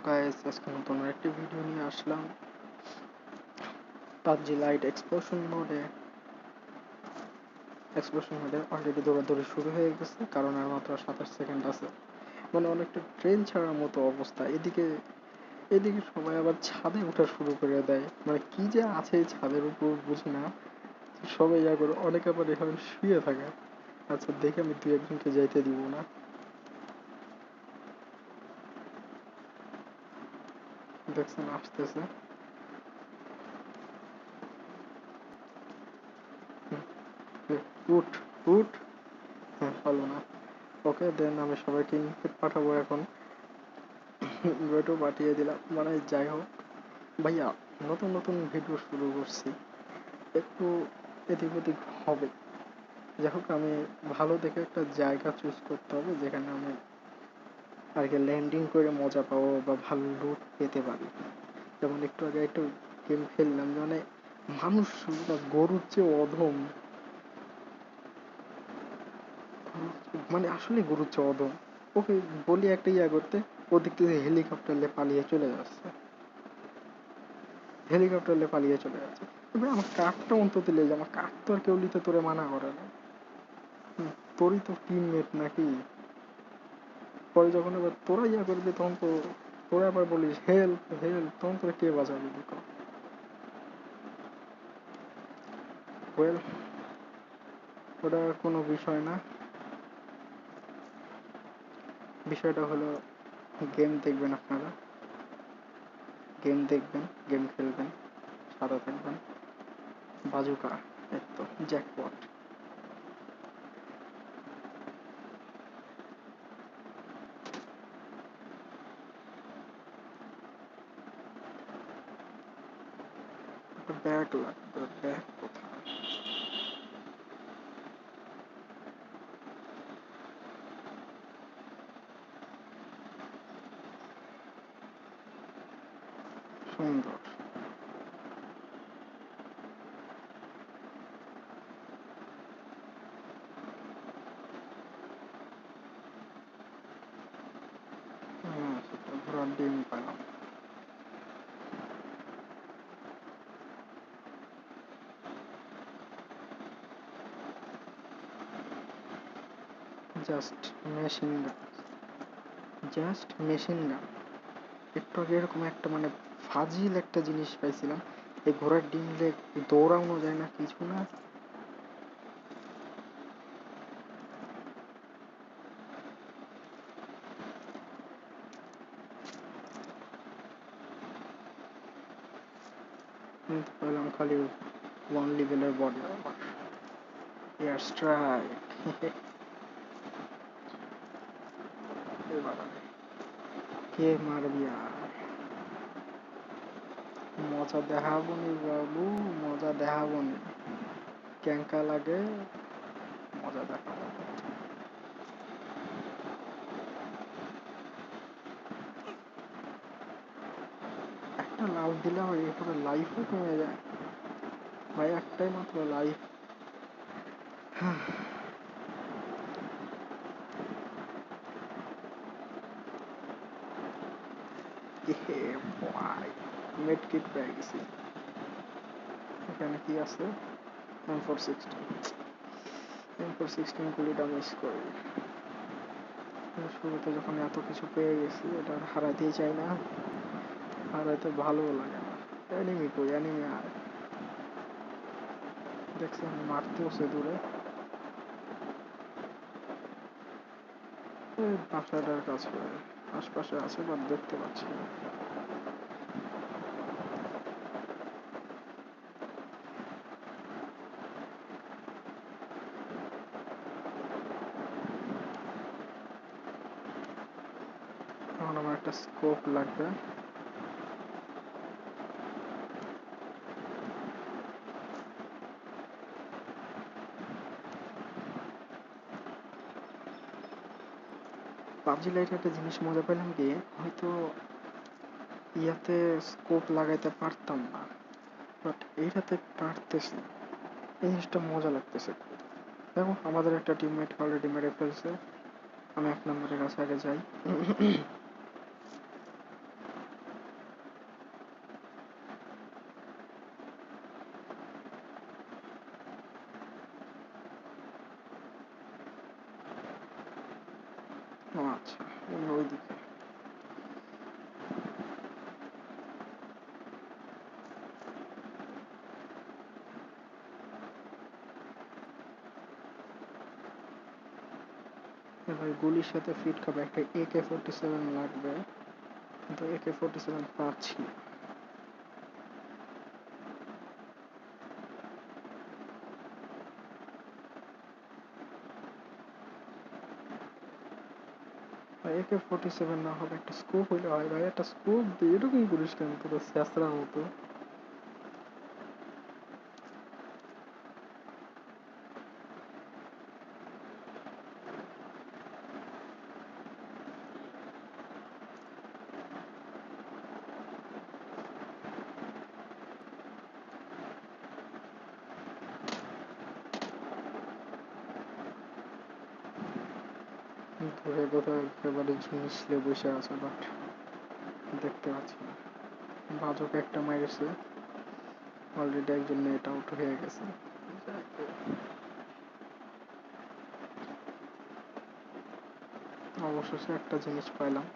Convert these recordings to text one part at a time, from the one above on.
Guys, আজকে নতুন একটি ভিডিও নিয়ে আসলাম। পাবজি লাইট এক্সপ্লোশন মোডে অলরেডি দৌড়াদৌড়ি শুরু হয়ে গেছে, কারণ আর মাত্র 27 সেকেন্ড আছে। মানে অনেকটা ট্রেন ছাড়ার মতো অবস্থা। এদিকে এদিকে সবাই আবার ছাদে ওঠা শুরু করে দেয়। মানে কি যে আছে এই ছাদের উপর বুঝি না। সবাই যা করে, অনেকে আবার এখানে শুয়ে থাকে। আচ্ছা, দেখে আমি 2-1জনকে যাইতে দিব না। দেখছেন আসতেছে। উঠ উঠ। হ্যাঁ, পারলো না। ওকে দেন, আমি সবাইকে ইনভাইট পাঠাবো এখন। ইনভাইটও পাঠিয়ে দিলাম। মানে যাই হোক ভাইয়া, নতুন নতুন ভিডিও শুরু করছি, একটু এদিক ওদিক হবে। যাই হোক, আমি ভালো দেখে একটা জায়গা চুজ করতে হবে যেখানে আমি আর কি ল্যান্ডিং করে মজা পাবো বা ভালো লুট পেতে পারি। যেমন একটু আগে একটু গেম খেললাম, মানে মানুষ বা গরুর চেয়ে অধম। মানে আসলে গরুর চেয়ে অধম। ওকে বলি একটা ইয়া করতে, ওদিক থেকে হেলিকপ্টার নিয়ে পালিয়ে চলে যাচ্ছে। হেলিকপ্টার নিয়ে পালিয়ে চলে যাচ্ছে। এবার আমার কার্ডটা অন্তত লেগে, আমার কার্ড তো আর কেউ নিতে তোরে মানা করে না। তোরই তো টিমমেট নাকি। পরে যখন এবার তোরা ইয়া করবি, তখন তো তোরা আবার বলিস হেল্প হেল্প, তখন তোরা কে বাঁচাবি দেখো। ওয়েল, ওটা কোনো বিষয় না। বিষয়টা হলো, গেম দেখবেন আপনারা, গেম দেখবেন, গেম খেলবেন, সাদা থাকবেন। বাজুকা, এই তো জ্যাকপট। ব্যাগ লাগবে, ব্যাগ কোথায়? সুন্দর। হ্যাঁ, সেটা ঘোড়ার ডিম পেলাম। Just machine gun, just machine gun. একটু আগে এরকম একটা মানে ফাজিল একটা জিনিস পাইছিলাম। এই ঘোড়ার ডিম দিয়ে দৌড়ানো যায় না, কিছু না। কিন্তু পেলাম খালি 1 লেভেলের বডি আবার। Air strike. এবার কে মারবি আর? মজা দেখাবো নি বাবু, মজা দেখাবো নি। ক্যাঙ্কা লাগে, মজা দেখাবো। একটা লাভ দিলে আমার এরপরে লাইফও কমে যায়। ভাই একটাই মাত্র লাইফ। মেড কিট পেয়ে গেছি। এখানে কি আছে? M416। M416 গুলিটা মিস করি। শুরুতে যখন এত কিছু পেয়ে গেছি, এটা আর হারাতেই চাই না। হারাতে ভালোও লাগে না। অ্যানিমি কই, অ্যানিমি আয়। দেখছেন মারতেওছে দূরে। ওই বাসাটার কাছে আশপাশে আছে, বাট দেখতে পাচ্ছি না। এখন আমার একটা স্কোপ লাগবে। পাবজি লাইটে একটা জিনিস মজা পেলাম কি, হয়তো ইয়াতে স্কোপ লাগাইতে পারতাম না, বাট এইটাতে পারতেছি। এই জিনিসটা মজা লাগতেছে। দেখো, আমাদের একটা টিমমেট অলরেডি মেরে ফেলছে। আমি 1 নম্বরের কাছে আগে যাই। ও আচ্ছা, ওইদিকে। এবার গুলির সাথে ফিট খাবে একটা AK-47 লাগবে, কিন্তু AK-47 পাচ্ছি না। AK-47 না হবে একটা স্কোপ হইলে হয় ভাই, একটা স্কোপ দিয়ে এরকম করিস কেন তোর স্যাঁচড়ার মতো? দূরে কোথাও একেবারে ঝিনিসলে বসে আছে, বাট দেখতে পাচ্ছি না। বাজক একটা মাইরেছে, অলরেডি একজন নেট আউট হয়ে গেছে। অবশেষে একটা জিনিস পাইলাম।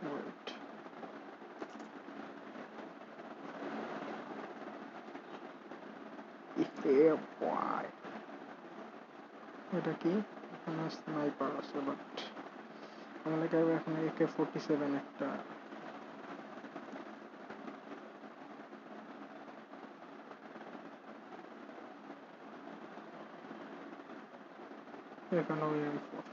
Wait. boy. এটা কি? এখানে স্নাইপার আছে, বাট আমার লাগে এখানে AK-47 একটা। এখানেও M4।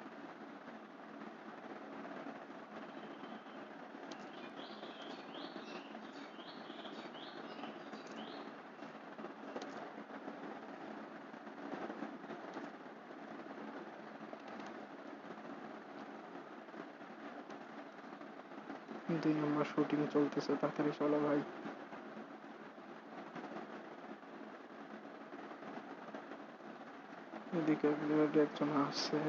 2 নম্বর শুটিং চলতেছে, তাড়াতাড়ি চলো ভাই। এদিকে অলরেডি একজন আসছে।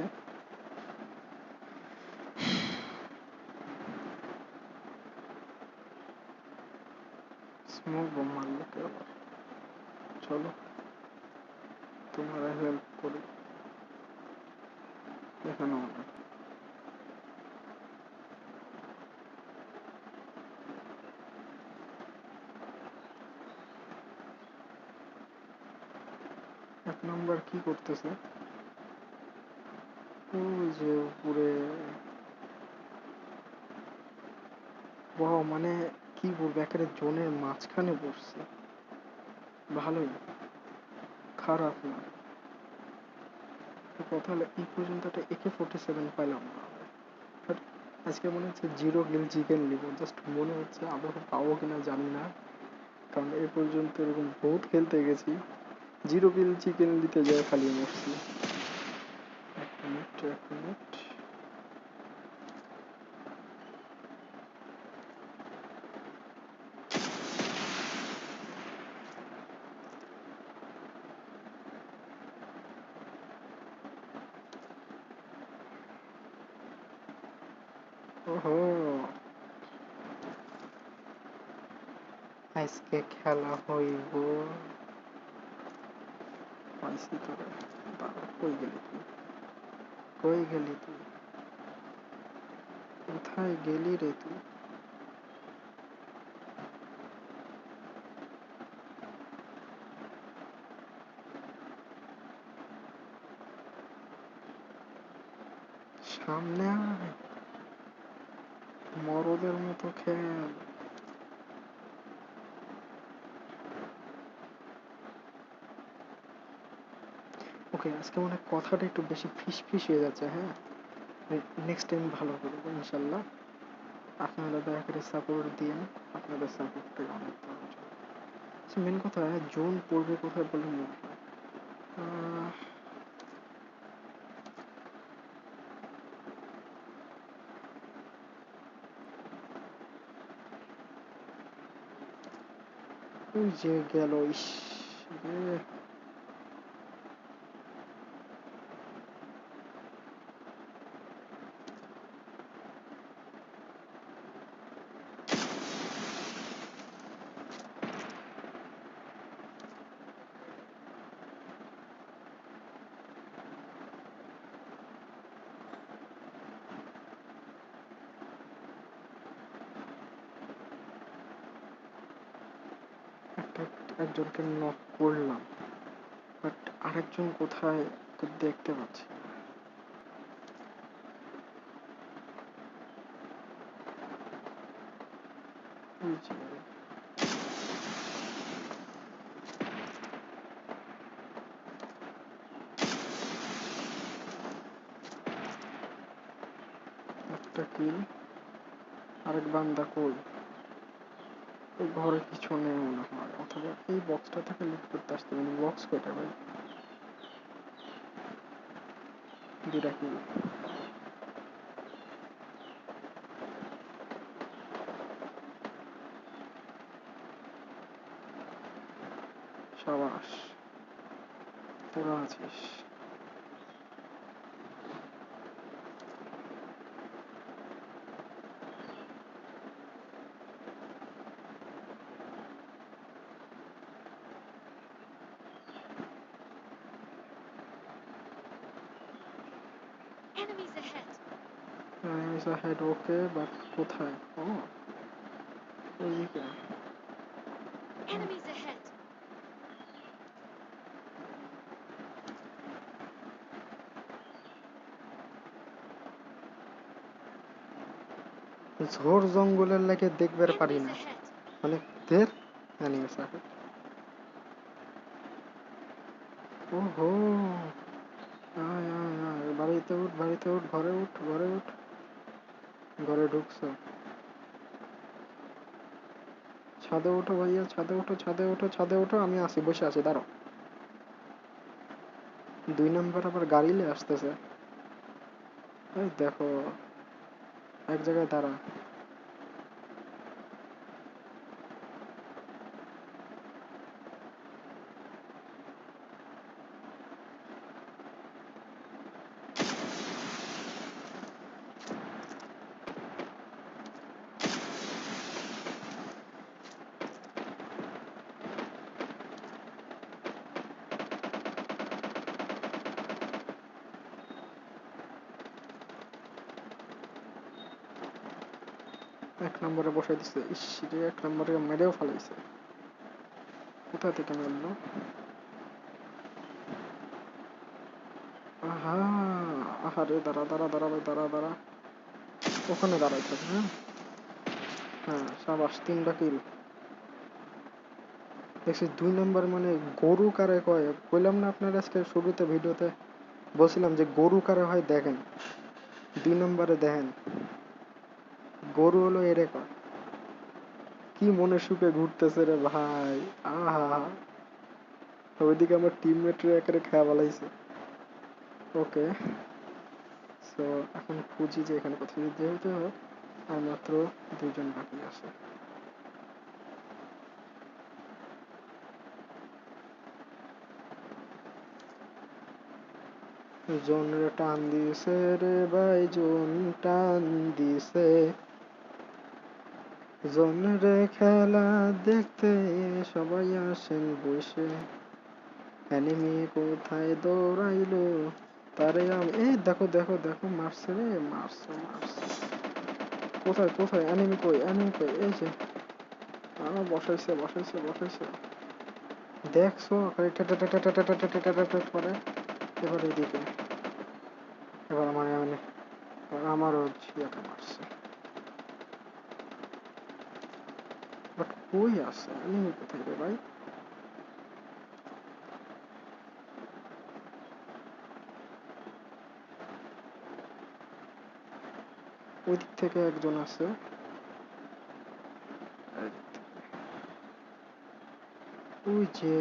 স্মোক বোম মারলো কেউ? চলো তোমরা হেল্প করি। এখানেও না। এক নম্বর কি করতেছে? ওই যে উপরে। ওয়াও, মানে কি বলবো, একেবারে জোনের মাঝখানে বসছে। ভালোই, খারাপ না। কথা হলো এই পর্যন্ত একটা AK-47 পাইলাম না। বাট আজকে মনে হচ্ছে জিরো কিল চিকেন নিবো, জাস্ট মনে হচ্ছে, আদৌ পাবো কিনা জানি না, কারণ এ পর্যন্ত এরকম বহুত খেলতে গেছি, জিরো কিল চিকেন দিতে যায় খালি মরছি। এক মিনিট, এক মিনিট। ওহো, আজকে খেলা হইব। পাইছি তোরে। দাঁড়া, কই গেলি তুই? কই গেলি তুই? কোথায় গেলি রে তুই? সামনে আয়, মরদের মতো খেল। ওকে, আজকে মনে হয় কথাটা একটু বেশি ফিস ফিস হয়ে যাচ্ছে, হ্যাঁ? নেক্সট টাইম ভালো করবো ইনশাল্লাহ। আপনারা দয়া করে সাপোর্ট দিন, আপনাদের সাপোর্টটা অনেক প্রয়োজন। মেন কথা, জোন পড়বে কোথায় বলে মনে হয়। আহ, ওই যে গেল, ইস রে। একজনকে নক করলাম, বাট আরেকজন কোথায় তো দেখতে পাচ্ছি না। ওই যে একটা কিল, আরেক বান্দা কই? ওই ঘরে কিছু নেই মনে হয়, অথবা এই বক্সটা থেকে লুট করতে আসতে পারি। বক্স কেটে ভাই, দুটা কিল। সাবাস, তোরা আছিস। Enemies ahead. Enemies ahead, okay, but কোথায়? ও ওইদিকে। Enemies ahead. ঝোড় জঙ্গলের লাগে দেখবার পারি Enemies না, ahead. মানে দের এনিমিস ahead। ওহো, আয় আয় আয়, বাড়িতে উঠ, বাড়িতে উঠ, ঘরে উঠ, ঘরে উঠ। ঘরে ঢুকছো? ছাদে ওঠো ভাইয়া, ছাদে ওঠো, ছাদে ওঠো, ছাদে ওঠো, আমি আসি, বসে আছি, দাঁড়াও। 2 নম্বর আবার গাড়ি নিয়ে আসতেছে। এই দেখো, এক জায়গায় দাঁড়া। এক নম্বরে বসে দিচ্ছে, ইস রে, 1 নম্বরে মেরেও ফেলাইছে। কোথা থেকে মারলো? আহা, আহারে, দাঁড়া দাঁড়া দাঁড়া ভাই, দাঁড়া দাঁড়া, ওখানে দাঁড়াই থাক। হ্যাঁ হ্যাঁ, সাবাস, 3টা কিল। দেখছি 2 নম্বর, মানে গরু কারে কয় কইলাম না আপনার আজকে শুরুতে ভিডিওতে, বলছিলাম যে গরু কারে হয় দেখেন। 2 নম্বরে দেখেন, গরু হলো এরে কয়। কি মনে সুখে ঘুরতেছে রে ভাই, আহা। ওইদিকে আমার টিমমেটরে একেবারে খেয়া বলাইছে। ওকে, সো এখন খুঁজি যে এখানে কোথায়, যেহেতু আর মাত্র 2জন বাকি আছে। জন রে টান দিছে রে ভাই, জন টান দিছে। জন রে খেলা দেখতে সবাই আসেন বসে। এনিমি কোথায় দৌড়াইলো, তারে আমি, এই দেখো দেখো দেখো, মারছে রে, মারছে মারছে। কোথায় কোথায় এনিমি কই, এনিমি কই? এই যে বসাইছে বসাইছে বসাইছে, দেখছো খালি টা টা টা টা টা টা টা টা টা টা করে। এবার এদিকে, এবার আমার মানে আমারও ঝিয়াটা মারছে, বাট কই আছে এনিমি, কোথায় রে ভাই? ওই দিক থেকে একজন আছে, ওই যে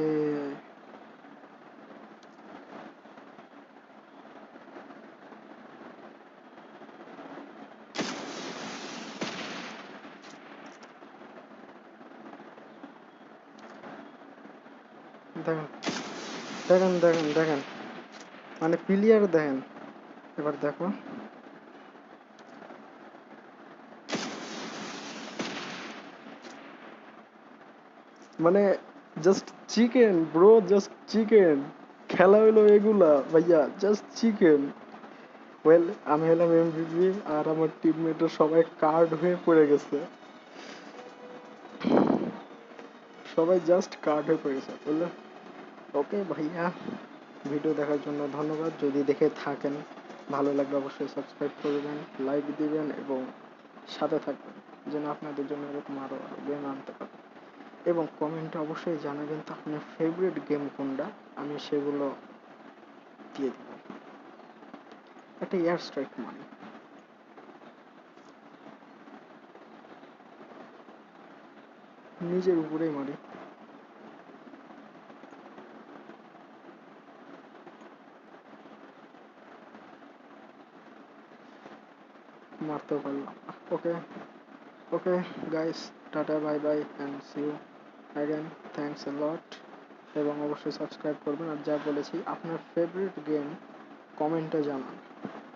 দেখেন দেখেন দেখেন দেখেন, মানে প্লেয়ার দেখেন। এবার দেখো, মানে just chicken bro, just chicken. খেলা হইলো এগুলা ভাইয়া, জাস্ট চিকেন। ওয়েল, আমি হলাম এমভিপি আর আমার টিমমেটের সবাই কার্ড হয়ে পড়ে গেছে। সবাই জাস্ট কার্ড হয়ে পড়ে গেছে বুঝলে। ওকে ভাইয়া, ভিডিও দেখার জন্য ধন্যবাদ। যদি দেখে থাকেন, ভালো লাগলে অবশ্যই সাবস্ক্রাইব করবেন, লাইক দিবেন এবং সাথে থাকবেন, যেন আপনাদের জন্য এরকম আরও আরও গেম আনতে পারি। এবং কমেন্টে অবশ্যই জানাবেন তো আপনার ফেভারিট গেম কোনটা, আমি সেগুলো দিয়ে দিব। একটা এয়ার স্ট্রাইক মানে নিজের উপরেই মারি। মারতেও পারলাম। Okay okay guys, tata bye bye and see you again. Thanks a lot. এবং অবশ্যই সাবস্ক্রাইব করবেন, আর যা বলেছি আপনার ফেভারিট গেম কমেন্টে জানান।